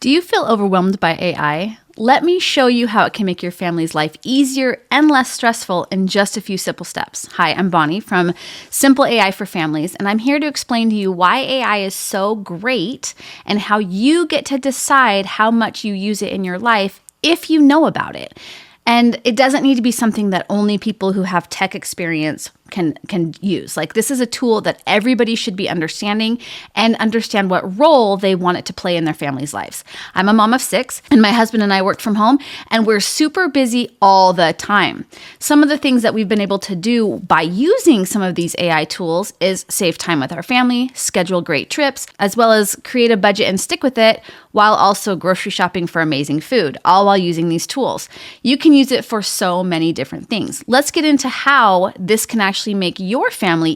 Do you feel overwhelmed by AI? Let me show you how it can make your family's life easier and less stressful in just a few simple steps. Hi, I'm Bonnie from Simple AI for Families, and I'm here to explain to you why AI is so great and how you get to decide how much you use it in your life if you know about it. And it doesn't need to be something that only people who have tech experience can use. Like, this is a tool that everybody should be understanding and understand what role they want it to play in their family's lives. I'm a mom of 6, and my husband and I work from home, and we're super busy all the time. Some of the things that we've been able to do by using some of these AI tools is save time with our family, schedule great trips, as well as create a budget and stick with it while also grocery shopping for amazing food, all while using these tools. You can use it for so many different things. Let's get into how this can actually make your family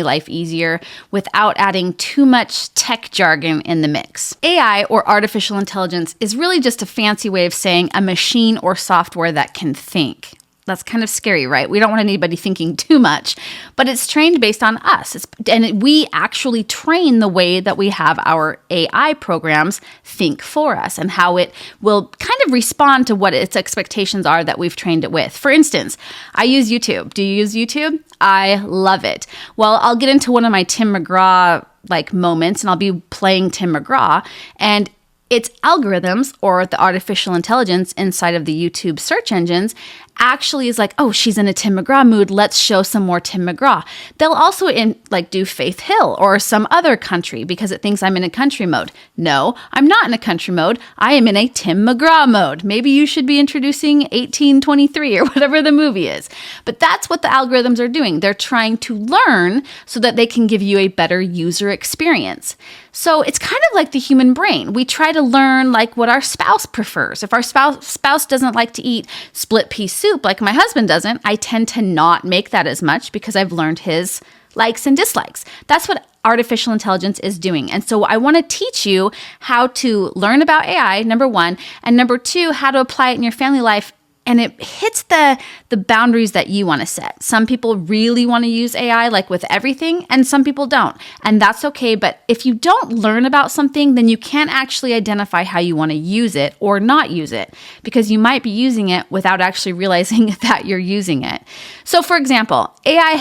life easier without adding too much tech jargon in the mix. AI, or artificial intelligence, is really just a fancy way of saying a machine or software that can think. That's kind of scary, right? We don't want anybody thinking too much, but it's trained based on us. We actually train the way that we have our AI programs think for us and how it will kind of respond to what its expectations are that we've trained it with. For instance, I use YouTube. Do you use YouTube? I love it. Well, I'll get into one of my Tim McGraw moments, and I'll be playing Tim McGraw, and its algorithms, or the artificial intelligence inside of the YouTube search engines, actually is like, oh, she's in a Tim McGraw mood. Let's show some more Tim McGraw. They'll also do Faith Hill or some other country because it thinks I'm in a country mode. No, I'm not in a country mode. I am in a Tim McGraw mode. Maybe you should be introducing 1823 or whatever the movie is. But that's what the algorithms are doing. They're trying to learn so that they can give you a better user experience. So it's kind of like the human brain. We try to learn what our spouse prefers. If our spouse doesn't like to eat split pea soup like my husband doesn't, I tend to not make that as much because I've learned his likes and dislikes. That's what artificial intelligence is doing. And so I want to teach you how to learn about AI, number one, and number two, how to apply it in your family life. And it hits the boundaries that you want to set. Some people really want to use AI with everything, and some people don't. And that's okay. But if you don't learn about something, then you can't actually identify how you want to use it or not use it, because you might be using it without actually realizing that you're using it. So for example, AI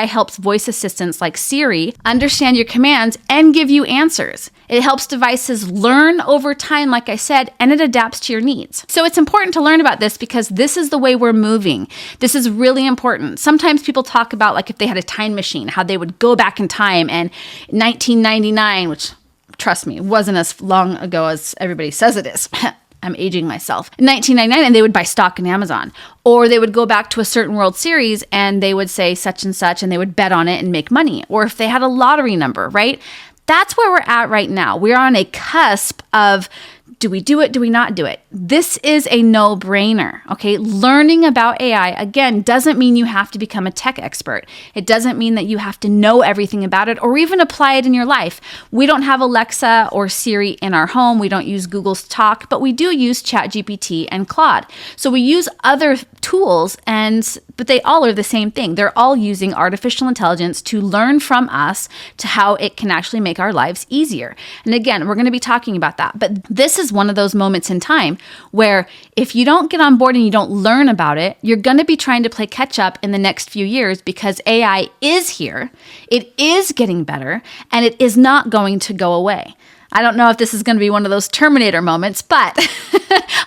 helps voice assistants like Siri understand your commands and give you answers. It helps devices learn over time, like I said, and it adapts to your needs. So it's important to learn about this because this is the way we're moving. This is really important. Sometimes people talk about if they had a time machine, how they would go back in time, and 1999, which, trust me, wasn't as long ago as everybody says it is. I'm aging myself. In 1999, and they would buy stock in Amazon. Or they would go back to a certain World Series and they would say such and such, and they would bet on it and make money. Or if they had a lottery number, right? That's where we're at right now. We're on a cusp of, do we do it? Do we not do it? This is a no-brainer, okay? Learning about AI, again, doesn't mean you have to become a tech expert. It doesn't mean that you have to know everything about it or even apply it in your life. We don't have Alexa or Siri in our home. We don't use Google's Talk, but we do use Chat GPT and Claude. So we use other tools, but they all are the same thing. They're all using artificial intelligence to learn from us to how it can actually make our lives easier. And again, we're going to be talking about that. But this is one of those moments in time where if you don't get on board and you don't learn about it, you're going to be trying to play catch up in the next few years because AI is here, it is getting better, and it is not going to go away. I don't know if this is going to be one of those Terminator moments, but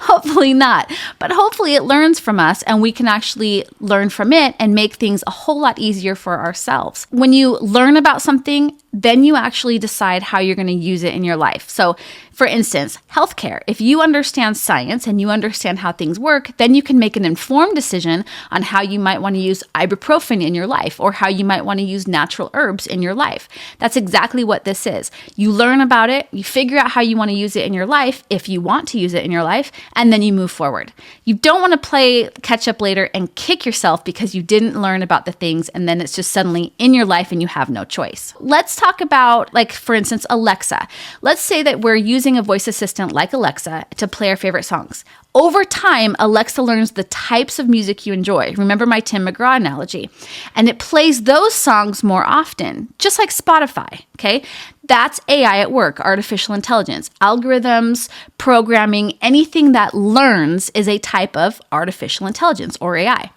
hopefully not. But hopefully it learns from us and we can actually learn from it and make things a whole lot easier for ourselves. When you learn about something, then you actually decide how you're going to use it in your life. So for instance, healthcare. If you understand science and you understand how things work, then you can make an informed decision on how you might want to use ibuprofen in your life or how you might want to use natural herbs in your life. That's exactly what this is. You learn about it, you figure out how you want to use it in your life, if you want to use it in your life, and then you move forward. You don't want to play catch up later and kick yourself because you didn't learn about the things and then it's just suddenly in your life and you have no choice. Let's talk about, for instance, Alexa. Let's say that we're using a voice assistant like Alexa to play our favorite songs. Over time, Alexa learns the types of music you enjoy. Remember my Tim McGraw analogy. And it plays those songs more often, just like Spotify, okay? That's AI at work, artificial intelligence. Algorithms, programming, anything that learns is a type of artificial intelligence or AI.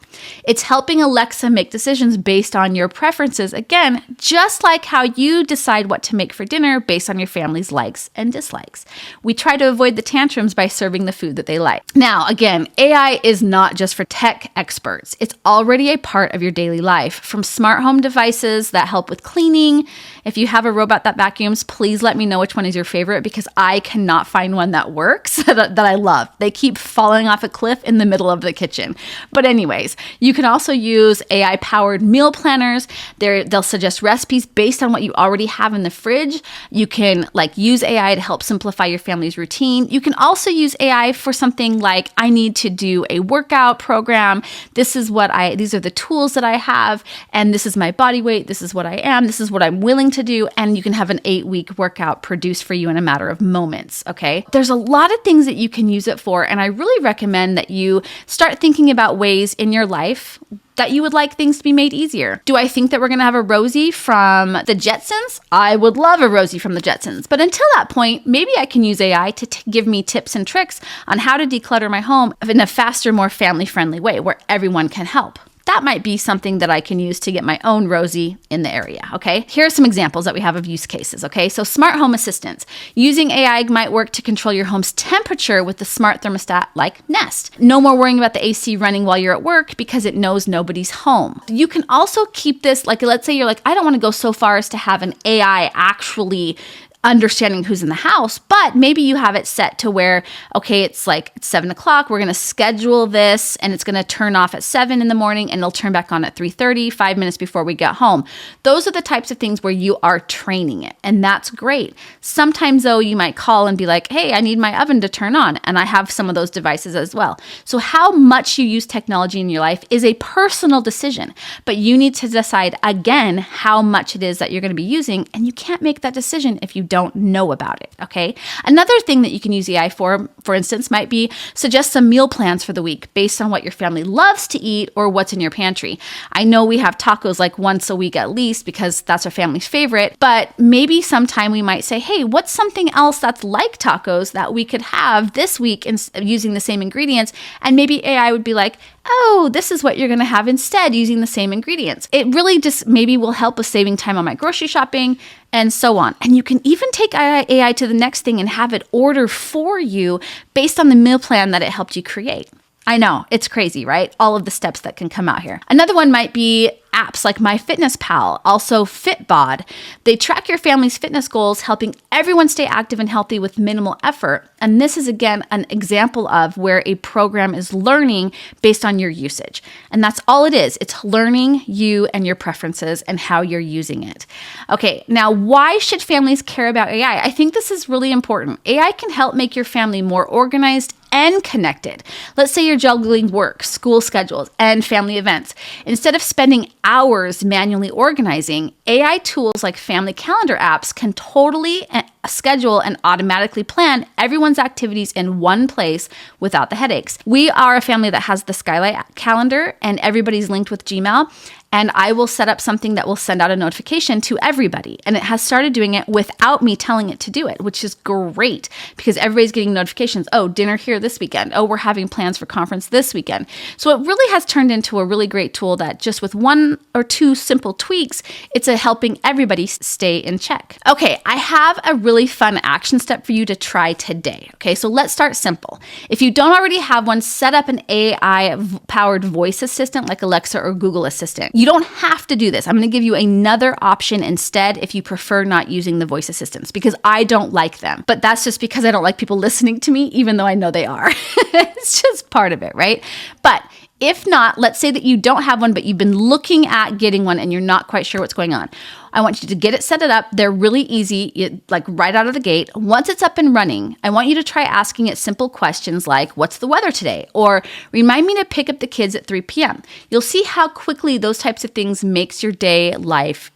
It's helping Alexa make decisions based on your preferences. Again, just like how you decide what to make for dinner based on your family's likes and dislikes. We try to avoid the tantrums by serving the food that they like. Now, again, AI is not just for tech experts. It's already a part of your daily life. From smart home devices that help with cleaning. If you have a robot that vacuums, please let me know which one is your favorite, because I cannot find one that works that I love. They keep falling off a cliff in the middle of the kitchen. But anyways, you can also use AI-powered meal planners. They'll suggest recipes based on what you already have in the fridge. You can use AI to help simplify your family's routine. You can also use AI for something like, I need to do a workout program. These are the tools that I have, and this is my body weight. This is what I am. This is what I'm willing to do. And you can have an 8-week workout produced for you in a matter of moments. Okay. There's a lot of things that you can use it for. And I really recommend that you start thinking about ways in your life that you would like things to be made easier. Do I think that we're going to have a Rosie from the Jetsons? I would love a Rosie from the Jetsons. But until that point, maybe I can use AI to give me tips and tricks on how to declutter my home in a faster, more family-friendly way where everyone can help. That might be something that I can use to get my own Rosie in the area, okay? Here are some examples that we have of use cases, okay? So smart home assistants. Using AI might work to control your home's temperature with the smart thermostat like Nest. No more worrying about the AC running while you're at work because it knows nobody's home. You can also keep this, let's say you're I don't want to go so far as to have an AI actually understanding who's in the house, but maybe you have it set to where, okay, it's 7 o'clock. We're going to schedule this and it's going to turn off at 7 in the morning and it'll turn back on at 3:30, 5 minutes before we get home. Those are the types of things where you are training it, and that's great. Sometimes though, you might call and be like, hey, I need my oven to turn on, and I have some of those devices as well. So how much you use technology in your life is a personal decision, but you need to decide again how much it is that you're going to be using, and you can't make that decision if you don't know about it, okay? Another thing that you can use AI for instance, might be suggest some meal plans for the week based on what your family loves to eat or what's in your pantry. I know we have tacos once a week at least because that's our family's favorite, but maybe sometime we might say, hey, what's something else that's like tacos that we could have this week using the same ingredients? And maybe AI would be like, oh, this is what you're going to have instead using the same ingredients. It really just maybe will help with saving time on my grocery shopping and so on. And you can even take AI to the next thing and have it order for you based on the meal plan that it helped you create. I know, it's crazy, right? All of the steps that can come out here. Another one might be apps like MyFitnessPal, also Fitbod. They track your family's fitness goals, helping everyone stay active and healthy with minimal effort. And this is, again, an example of where a program is learning based on your usage. And that's all it is. It's learning you and your preferences and how you're using it. Okay, now why should families care about AI? I think this is really important. AI can help make your family more organized and connected. Let's say you're juggling work, school schedules, and family events. Instead of spending hours manually organizing, AI tools like family calendar apps can totally schedule and automatically plan everyone's activities in one place without the headaches. We are a family that has the Skylight calendar and everybody's linked with Gmail. And I will set up something that will send out a notification to everybody. And it has started doing it without me telling it to do it, which is great because everybody's getting notifications. Oh, dinner here this weekend. Oh, we're having plans for conference this weekend. So it really has turned into a really great tool that just with 1 or 2 simple tweaks, it's helping everybody stay in check. Okay, I have a really fun action step for you to try today. Okay, so let's start simple. If you don't already have one, set up an AI-powered voice assistant like Alexa or Google Assistant. You don't have to do this. I'm going to give you another option instead if you prefer not using the voice assistants because I don't like them. But that's just because I don't like people listening to me, even though I know they are. It's just part of it, right? But if not, let's say that you don't have one, but you've been looking at getting one and you're not quite sure what's going on. I want you to get it set it up. They're really easy, right out of the gate. Once it's up and running, I want you to try asking it simple questions like, what's the weather today? Or remind me to pick up the kids at 3 p.m. You'll see how quickly those types of things makes your daily life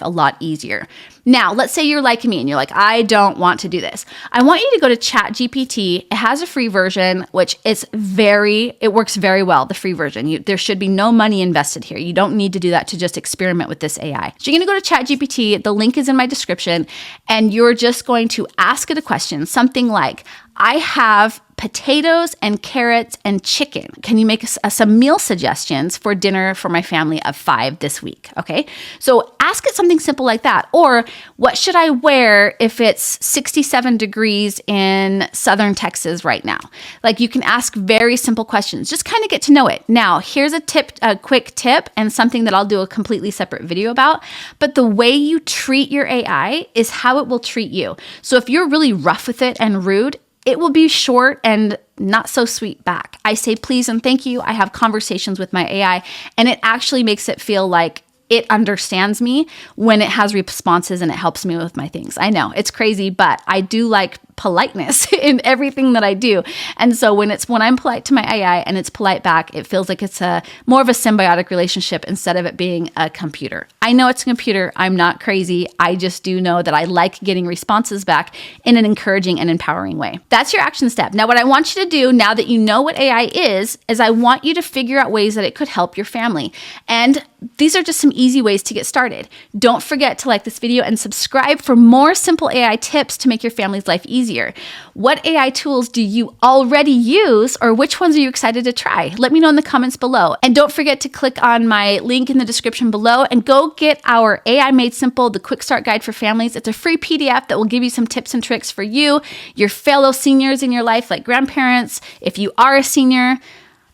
a lot easier. Now, let's say you're like me and you're like, I don't want to do this. I want you to go to Chat GPT. It has a free version, which it works very well, the free version. There should be no money invested here. You don't need to do that to just experiment with this AI. So you're going to go to ChatGPT, the link is in my description, and you're just going to ask it a question, something like, I have potatoes and carrots and chicken. Can you make some meal suggestions for dinner for my family of 5 this week? Okay. So ask it something simple like that. Or what should I wear if it's 67 degrees in southern Texas right now? Like, you can ask very simple questions. Just kind of get to know it. Now, here's a quick tip, and something that I'll do a completely separate video about. But the way you treat your AI is how it will treat you. So if you're really rough with it and rude, it will be short and not so sweet back. I say please and thank you. I have conversations with my AI, and it actually makes it feel like it understands me when it has responses and it helps me with my things. I know it's crazy, but I do like politeness in everything that I do. And so when I'm polite to my AI and it's polite back, it feels like it's more of a symbiotic relationship instead of it being a computer. I know it's a computer. I'm not crazy. I just do know that I like getting responses back in an encouraging and empowering way. That's your action step. Now, what I want you to do now that you know what AI is I want you to figure out ways that it could help your family. And these are just some easy ways to get started. Don't forget to like this video and subscribe for more simple AI tips to make your family's life easier. What AI tools do you already use, or which ones are you excited to try? Let me know in the comments below. And don't forget to click on my link in the description below and go get our AI Made Simple, the Quick Start Guide for Families. It's a free PDF that will give you some tips and tricks for you, your fellow seniors in your life, like grandparents. If you are a senior,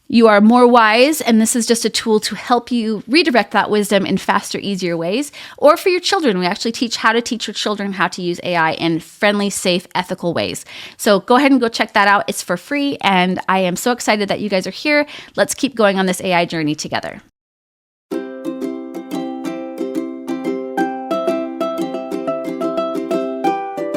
you are more wise, and this is just a tool to help you redirect that wisdom in faster, easier ways. Or for your children, we actually teach how to teach your children how to use AI in friendly, safe, ethical ways. So go ahead and go check that out. It's for free, and I am so excited that you guys are here. Let's keep going on this AI journey together.